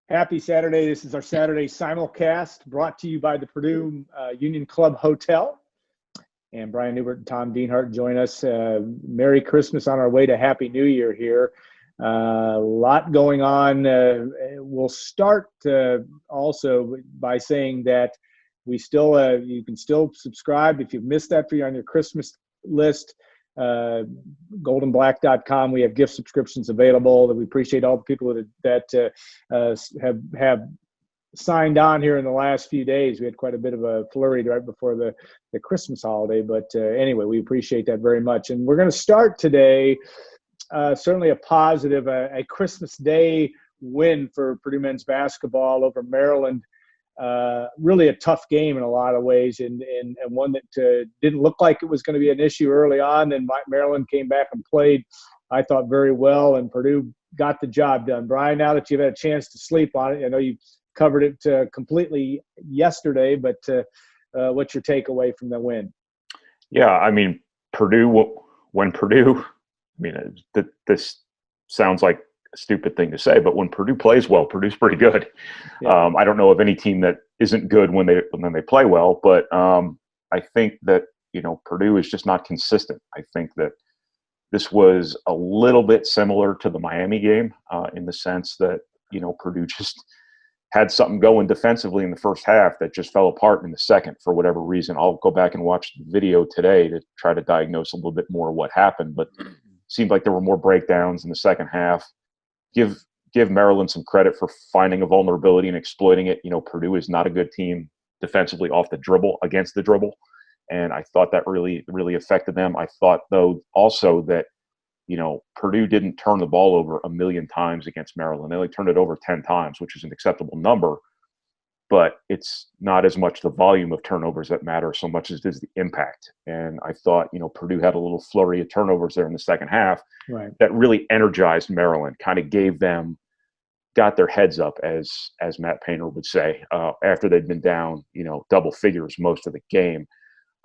Happy Saturday. This is our Saturday Simulcast brought to you by the Purdue Union Club Hotel. And Brian Neubert and Tom Dienhart join us. Merry Christmas on our way to Happy New Year here. A lot going on. We'll start also by saying that we still you can still subscribe if you've missed that for you on your Christmas list. GoldandBlack.com. We have gift subscriptions available. We appreciate all the people that have signed on here in the last few days. We had quite a bit of a flurry right before the Christmas holiday, but anyway, we appreciate that very much. And we're going to start today. Certainly a positive, a Christmas Day win for Purdue men's basketball over Maryland. Really a tough game in a lot of ways, and one that didn't look like it was going to be an issue early on. Then Maryland came back and played, I thought, very well, and Purdue got the job done. Brian, now that you've had a chance to sleep on it, I know you covered it completely yesterday, but what's your takeaway from the win? Yeah, I mean, Purdue, this sounds like a stupid thing to say, but when Purdue plays well, Purdue's pretty good. Yeah. I don't know of any team that isn't good when they play well, but I think that, Purdue is just not consistent. I think that this was a little bit similar to the Miami game in the sense that, Purdue just had something going defensively in the first half that just fell apart in the second for whatever reason. I'll go back and watch the video today to try to diagnose a little bit more of what happened, but it seemed like there were more breakdowns in the second half. Give Maryland some credit for finding a vulnerability and exploiting it. Purdue is not a good team defensively off the dribble, against the dribble, and I thought that really, really affected them. I thought, though, also that, Purdue didn't turn the ball over a million times against Maryland. They only turned it over 10 times, which is an acceptable number, but it's not as much the volume of turnovers that matter so much as it is the impact. And I thought, Purdue had a little flurry of turnovers there in the second half that really energized Maryland, kind of got their heads up, as Matt Painter would say, after they'd been down, double figures most of the game.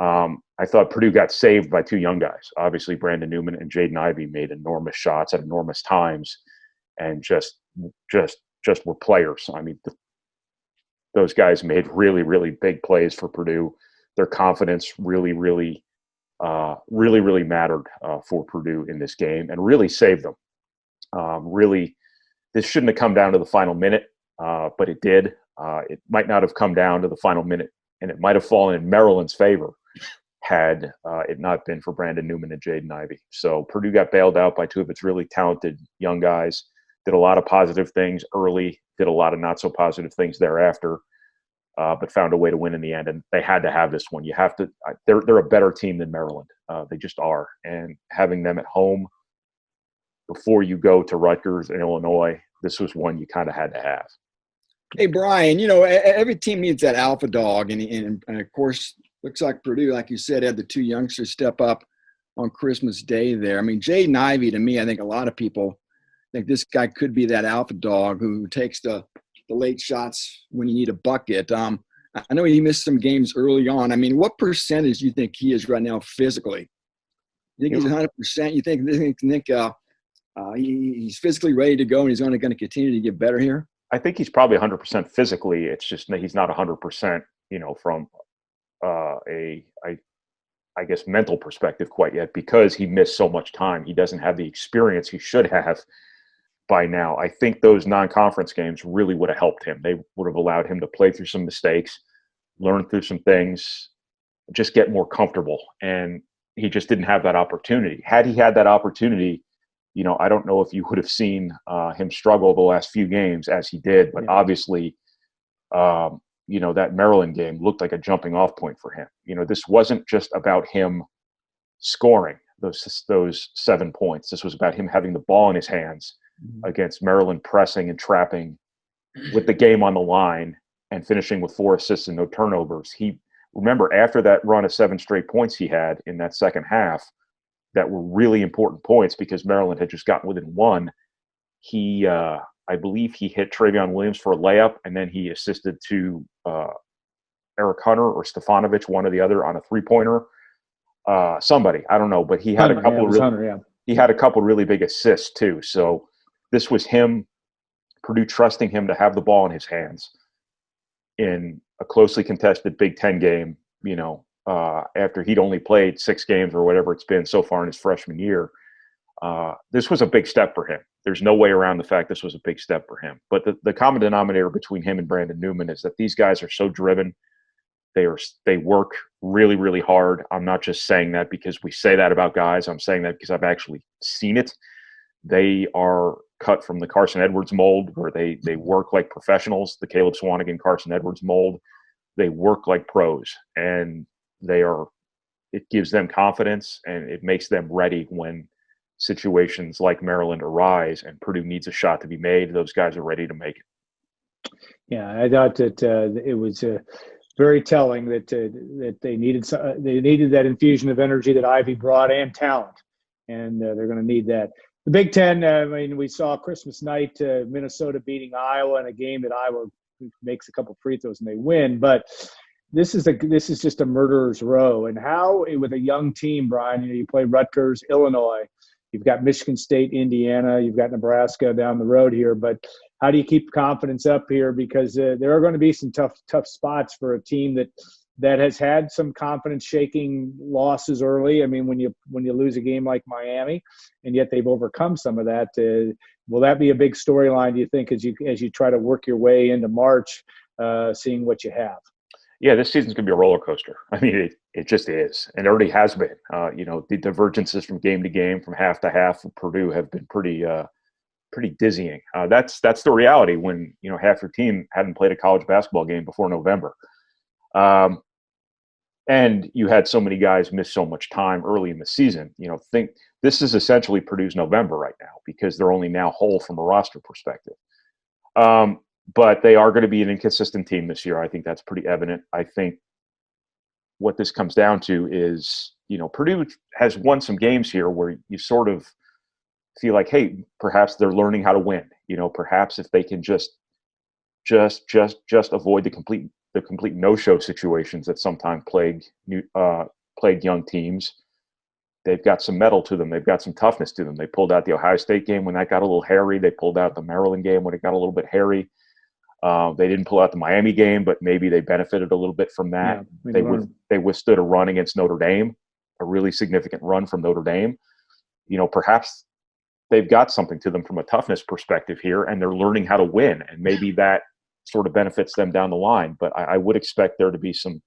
I thought Purdue got saved by two young guys. Obviously, Brandon Newman and Jaden Ivey made enormous shots at enormous times and just were players. I mean, those guys made really, really big plays for Purdue. Their confidence really, really mattered for Purdue in this game and really saved them. Really, this shouldn't have come down to the final minute, but it did. It might not have come down to the final minute, and it might have fallen in Maryland's favor had it not been for Brandon Newman and Jaden Ivey. So Purdue got bailed out by two of its really talented young guys, did a lot of positive things early, did a lot of not so positive things thereafter, but found a way to win in the end. And they had to have this one. They're a better team than Maryland. They just are. And having them at home before you go to Rutgers and Illinois, this was one you kind of had to have. Hey, Brian, every team needs that alpha dog. And of course, looks like Purdue, like you said, had the two youngsters step up on Christmas Day there. I mean, Jaden Ivey, to me, I think a lot of people think this guy could be that alpha dog who takes the late shots when you need a bucket. I know he missed some games early on. I mean, what percentage do you think he is right now physically? You think he's 100%? You think he's physically ready to go and he's only going to continue to get better here? I think he's probably 100% physically. It's just he's not 100%, from I guess mental perspective quite yet because he missed so much time. He doesn't have the experience he should have by now. I think those non-conference games really would have helped him. They would have allowed him to play through some mistakes, learn through some things, just get more comfortable. And he just didn't have that opportunity. Had he had that opportunity, I don't know if you would have seen him struggle the last few games as he did, but obviously, that Maryland game looked like a jumping off point for him. This wasn't just about him scoring those 7 points. This was about him having the ball in his hands against Maryland pressing and trapping with the game on the line and finishing with 4 assists and no turnovers. Remember, after that run of 7 straight points he had in that second half, that were really important points because Maryland had just gotten within 1. I believe he hit Travion Williams for a layup, and then he assisted to Eric Hunter or Stefanovic, one or the other, on a 3-pointer. Somebody, I don't know, but he had he had a couple really big assists too. So this was him Purdue trusting him to have the ball in his hands in a closely contested Big Ten game, after he'd only played 6 games or whatever it's been so far in his freshman year. This was a big step for him. There's no way around the fact this was a big step for him. But the common denominator between him and Brandon Newman is that these guys are so driven. They work really, really hard. I'm not just saying that because we say that about guys. I'm saying that because I've actually seen it. They are cut from the Carson Edwards mold, where they work like professionals, the Caleb Swanigan, Carson Edwards mold. They work like pros, and it gives them confidence, and it makes them ready when situations like Maryland arise and Purdue needs a shot to be made. Those guys are ready to make it. Yeah, I thought that it was very telling that they needed that infusion of energy that Ivy brought and talent, and they're going to need that. The Big Ten, we saw Christmas night, Minnesota beating Iowa in a game that Iowa makes a couple free throws and they win. But this is just a murderer's row. And how, with a young team, Brian, you play Rutgers, Illinois, you've got Michigan State, Indiana, you've got Nebraska down the road here. But how do you keep confidence up here? Because there are going to be some tough spots for a team that has had some confidence-shaking losses early. I mean, when you lose a game like Miami, and yet they've overcome some of that, will that be a big storyline, do you think, as you try to work your way into March, seeing what you have? Yeah, this season's going to be a roller coaster. I mean, it just is, and it already has been. The divergences from game to game, from half to half for Purdue have been pretty dizzying. That's the reality when half your team hadn't played a college basketball game before November. And you had so many guys miss so much time early in the season. Think this is essentially Purdue's November right now because they're only now whole from a roster perspective. But they are going to be an inconsistent team this year. I think that's pretty evident. I think what this comes down to is, Purdue has won some games here where you sort of feel like, hey, perhaps they're learning how to win. Perhaps if they can just avoid the complete no-show situations that sometimes plague young teams. They've got some mettle to them. They've got some toughness to them. They pulled out the Ohio State game when that got a little hairy. They pulled out the Maryland game when it got a little bit hairy. They didn't pull out the Miami game, but maybe they benefited a little bit from that. Yeah, they withstood a run against Notre Dame, a really significant run from Notre Dame. Perhaps they've got something to them from a toughness perspective here, and they're learning how to win, and maybe that sort of benefits them down the line. But I would expect there to be some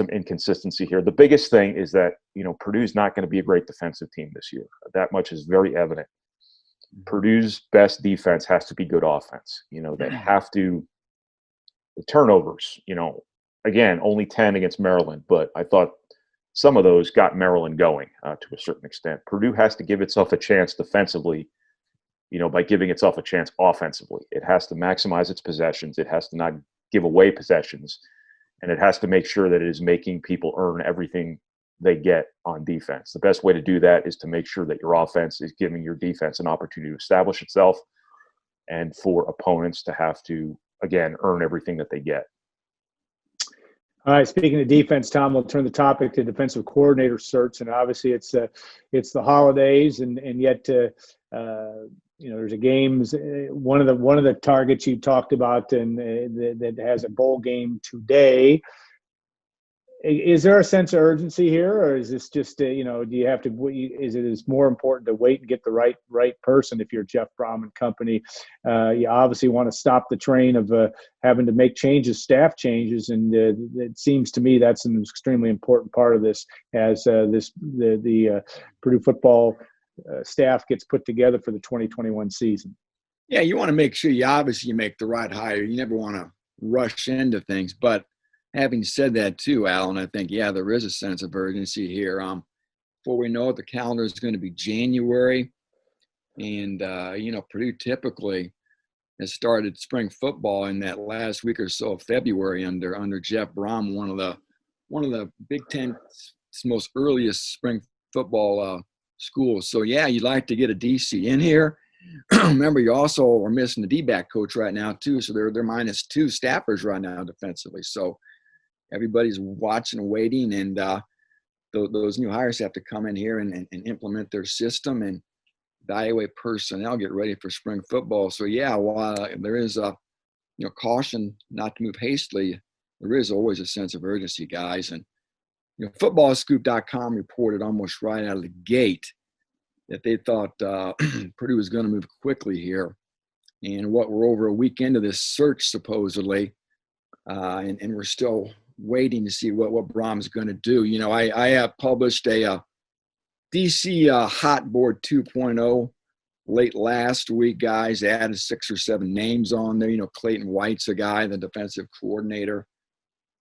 inconsistency here. The biggest thing is that, Purdue's not going to be a great defensive team this year. That much is very evident. Purdue's best defense has to be good offense. They have to – the turnovers, again, only 10 against Maryland, but I thought some of those got Maryland going to a certain extent. Purdue has to give itself a chance defensively, by giving itself a chance offensively. It has to maximize its possessions. It has to not give away possessions. And it has to make sure that it is making people earn everything they get on defense. The best way to do that is to make sure that your offense is giving your defense an opportunity to establish itself and for opponents to have to, again, earn everything that they get. All right, speaking of defense, Tom, we'll turn the topic to defensive coordinator search. And obviously it's the holidays, and yet there's a games. One of the targets you talked about, and that has a bowl game today. Is there a sense of urgency here, or is this just do you have to? Is it more important to wait and get the right person? If you're Jeff Brom and company, you obviously want to stop the train of having to make changes, staff changes, and it seems to me that's an extremely important part of this as the Purdue football staff gets put together for the 2021 season. Yeah, you want to make sure you make the right hire. You never want to rush into things. But having said that too, Alan, I think, there is a sense of urgency here. Before we know it, the calendar is going to be January. And, Purdue typically has started spring football in that last week or so of February under Jeff Brom, one of the Big Ten's most earliest spring football schools. So, you'd like to get a DC in here. Remember, you also are missing the D-back coach right now, too. So they're minus 2 staffers right now defensively. So everybody's watching and waiting, and those new hires have to come in here and implement their system. And evaluate personnel, get ready for spring football. So yeah, while there is a caution not to move hastily, there is always a sense of urgency, guys. And footballscoop.com reported almost right out of the gate that they thought Purdue was going to move quickly here. And we're over a week into this search, supposedly, and we're still waiting to see what Brom's going to do. I have published a DC Hot Board 2.0 late last week, guys. Added 6 or 7 names on there. Clayton White's a guy, the defensive coordinator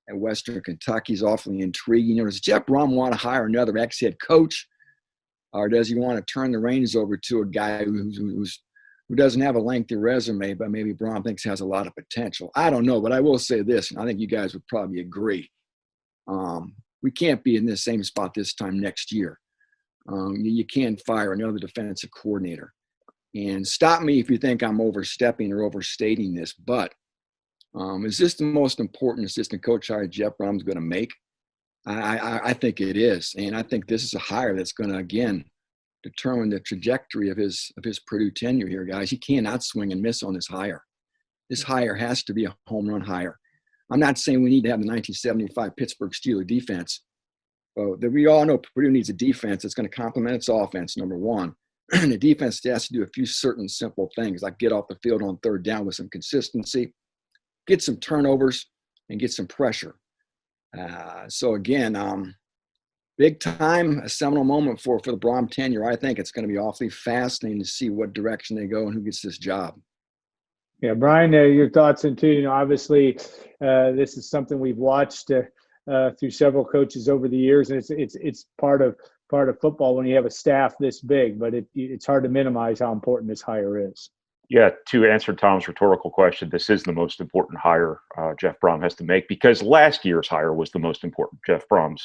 at Western Kentucky. Is awfully intriguing. Does Jeff Brom want to hire another ex-head coach, or does he want to turn the reins over to a guy who doesn't have a lengthy resume, but maybe Brom thinks has a lot of potential? I don't know, but I will say this, and I think you guys would probably agree. We can't be in this same spot this time next year. You can't fire another defensive coordinator. And stop me if you think I'm overstepping or overstating this, but is this the most important assistant coach hire Jeff Brom's going to make? I think it is. And I think this is a hire that's going to, again, determine the trajectory of his Purdue tenure here, guys. He cannot swing and miss on this hire. This hire has to be a home run hire. I'm not saying we need to have the 1975 Pittsburgh Steelers defense. We all know Purdue needs a defense that's going to complement its offense, number one. The defense has to do a few certain simple things, like get off the field on third down with some consistency, get some turnovers, and get some pressure. So again, big time, a seminal moment for the Brom tenure. I think it's going to be awfully fascinating to see what direction they go and who gets this job. Yeah, Brian, your thoughts on too. Obviously, this is something we've watched through several coaches over the years, and it's part of football when you have a staff this big. But it's hard to minimize how important this hire is. Yeah, to answer Tom's rhetorical question, this is the most important hire Jeff Brom has to make, because last year's hire was the most important Jeff Brom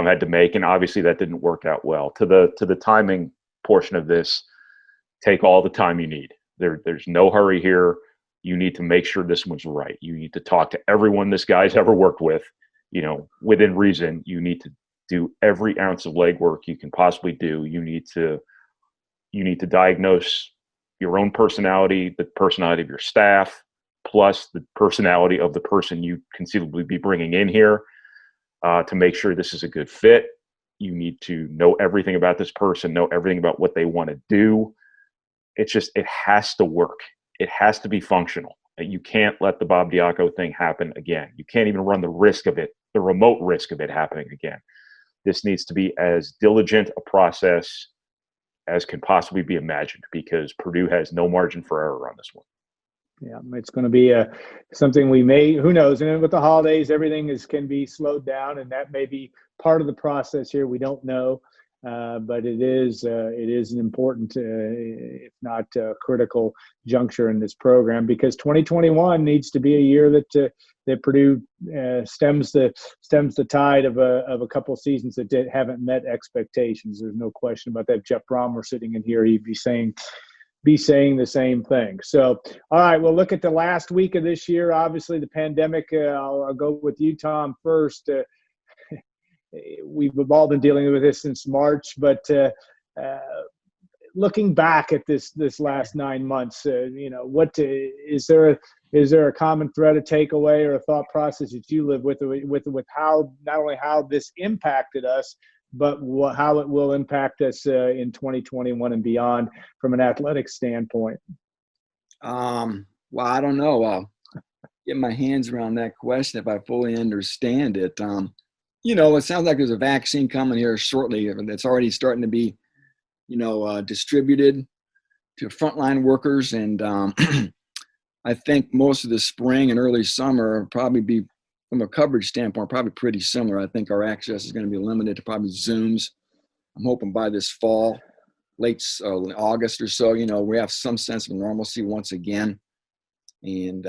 had to make, and obviously that didn't work out well. To the timing portion of this, take all the time you need. There's no hurry here. You need to make sure this one's right. You need to talk to everyone this guy's ever worked with, within reason. You need to do every ounce of legwork you can possibly do. You need to diagnose your own personality, the personality of your staff, plus the personality of the person you conceivably be bringing in here to make sure this is a good fit. You need to know everything about this person, know everything about what they want to do. It has to work. It has to be functional. You can't let the Bob Diaco thing happen again. You can't even run the remote risk of it happening again. This needs to be as diligent a process as can possibly be imagined, because Purdue has no margin for error on this one. Yeah, it's going to be something who knows. And with the holidays, everything can be slowed down, and that may be part of the process here. We don't know, but it is an important, if not critical, juncture in this program, because 2021 needs to be a year that Purdue stems the tide of a couple seasons that haven't met expectations. There's no question about that. If Jeff Brom were sitting in here, he'd be saying the same thing. So, all right, we'll look at the last week of this year. Obviously, the pandemic. I'll go with you, Tom, first. We've all been dealing with this since March, but looking back at this last 9 months, what is there a common thread, a takeaway, or a thought process that you live with how not only how this impacted us, but how it will impact us in 2021 and beyond from an athletic standpoint? Well, I don't know. I'll get my hands around that question if I fully understand it. It sounds like there's a vaccine coming here shortly. It's already starting to be, distributed to frontline workers. And I think most of the spring and early summer will probably be, from a coverage standpoint, probably pretty similar. I think our access is going to be limited to probably Zooms. I'm hoping by this fall, late August or so, we have some sense of normalcy once again. And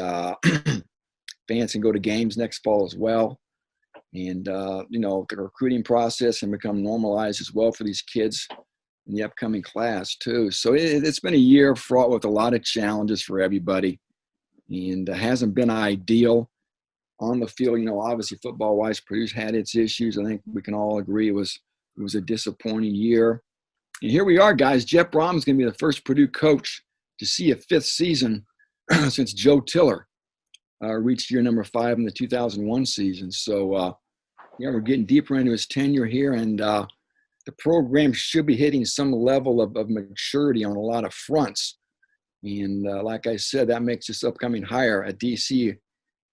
fans can go to games next fall as well. And, the recruiting process can become normalized as well for these kids in the upcoming class too. So it's been a year fraught with a lot of challenges for everybody, and hasn't been ideal on the field. Obviously football-wise, Purdue's had its issues. I think we can all agree it was a disappointing year. And here we are, guys. Jeff Brom is going to be the first Purdue coach to see a fifth season since Joe Tiller reached year number 5 in the 2001 season. So, we're getting deeper into his tenure here, and the program should be hitting some level of maturity on a lot of fronts. And like I said, that makes this upcoming hire at DC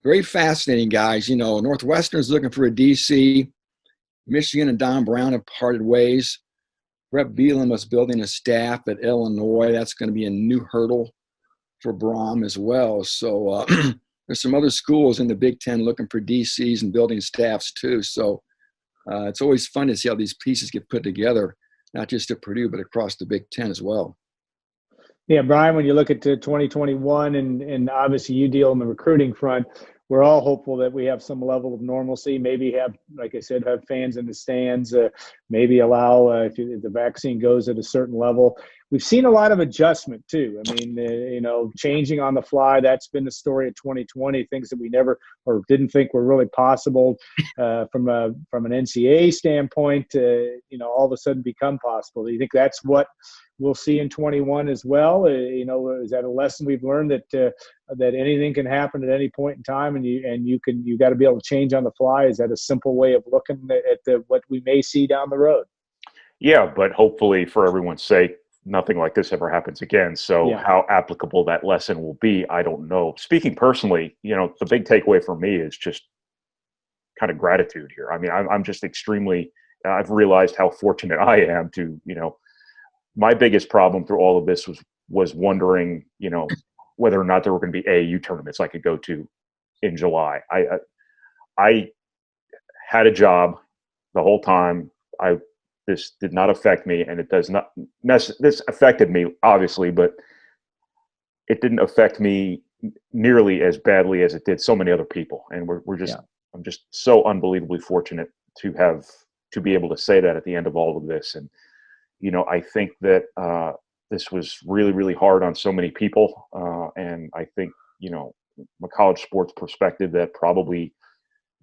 very fascinating, guys. Northwestern's looking for a DC. Michigan and Don Brown have parted ways. Brett Bielema was building a staff at Illinois. That's going to be a new hurdle for Brom as well. So there's some other schools in the Big Ten looking for DCs and building staffs too. So it's always fun to see how these pieces get put together, not just at Purdue, but across the Big Ten as well. Yeah, Brian, when you look at 2021 and obviously you deal on the recruiting front, we're all hopeful that we have some level of normalcy, maybe have, like I said, have fans in the stands, maybe allow if the vaccine goes at a certain level. We've seen a lot of adjustment too. I mean, changing on the fly, that's been the story of 2020, things that we never or didn't think were really possible from an NCAA standpoint, all of a sudden become possible. Do you think that's what we'll see in 21 as well? Is that a lesson we've learned that anything can happen at any point in time, and you got to be able to change on the fly? Is that a simple way of looking at what we may see down the road? Yeah, but hopefully for everyone's sake, nothing like this ever happens again. So how applicable that lesson will be, I don't know. Speaking personally, the big takeaway for me is just kind of gratitude here. I mean, I'm just I've realized how fortunate I am to, my biggest problem through all of this was wondering, whether or not there were going to be AAU tournaments I could go to in July. I had a job the whole time. This did not affect me, and it does not. This affected me, obviously, but it didn't affect me nearly as badly as it did so many other people. And I'm just so unbelievably fortunate to be able to say that at the end of all of this. And I think that this was really, really hard on so many people, and I think from a college sports perspective, that probably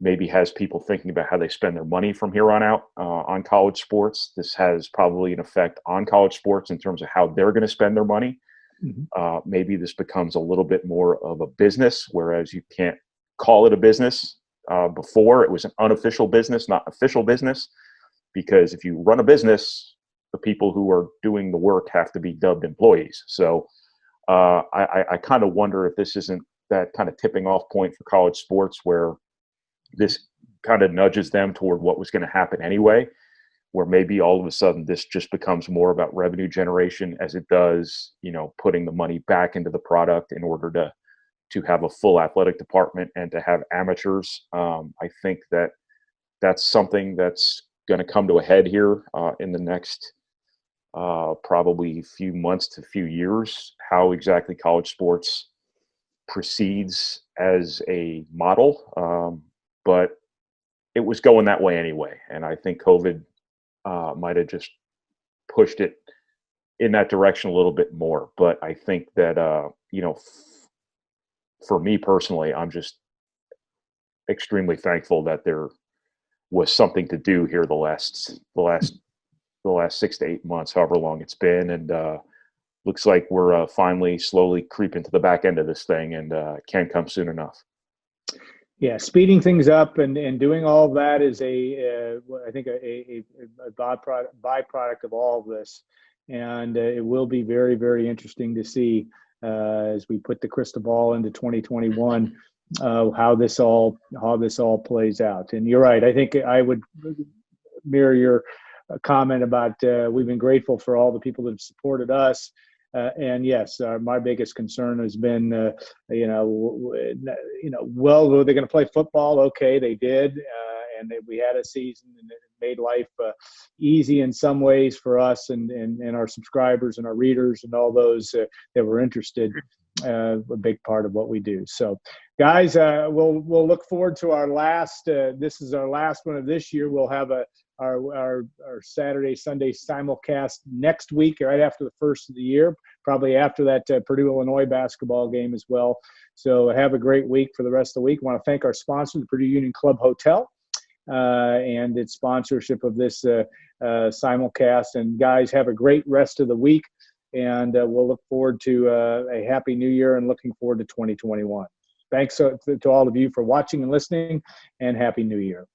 maybe has people thinking about how they spend their money from here on out on college sports. This has probably an effect on college sports in terms of how they're going to spend their money. Mm-hmm. Maybe this becomes a little bit more of a business, whereas you can't call it a business. Before, it was an unofficial business, not official business, because if you run a business, the people who are doing the work have to be dubbed employees. So I kind of wonder if this isn't that kind of tipping off point for college sports, where this kind of nudges them toward what was going to happen anyway, where maybe all of a sudden this just becomes more about revenue generation as it does, putting the money back into the product in order to have a full athletic department and to have amateurs. I think that's something that's going to come to a head here in the next probably few months to few years, how exactly college sports proceeds as a model. But it was going that way anyway. And I think COVID might have just pushed it in that direction a little bit more. But I think that, for me personally, I'm just extremely thankful that there was something to do here the last 6 to 8 months, however long it's been. And looks like we're finally slowly creeping to the back end of this thing, and can't come soon enough. Yeah, speeding things up and doing all of that is I think a byproduct of all of this, and it will be very, very interesting to see as we put the crystal ball into 2021 how this all plays out. And you're right. I think I would mirror your comment about we've been grateful for all the people that have supported us. And yes, my biggest concern has been, well, were they going to play football? Okay, they did. And we had a season, and it made life easy in some ways for us and our subscribers and our readers and all those that were interested. A big part of what we do. So, guys, we'll look forward to our last. This is our last one of this year. We'll have our Saturday, Sunday simulcast next week, right after the first of the year, probably after that Purdue, Illinois basketball game as well. So have a great week for the rest of the week. I want to thank our sponsor, the Purdue Union Club Hotel. and its sponsorship of this simulcast. And guys, have a great rest of the week, and we'll look forward to a happy new year and looking forward to 2021. Thanks to all of you for watching and listening, and happy new year.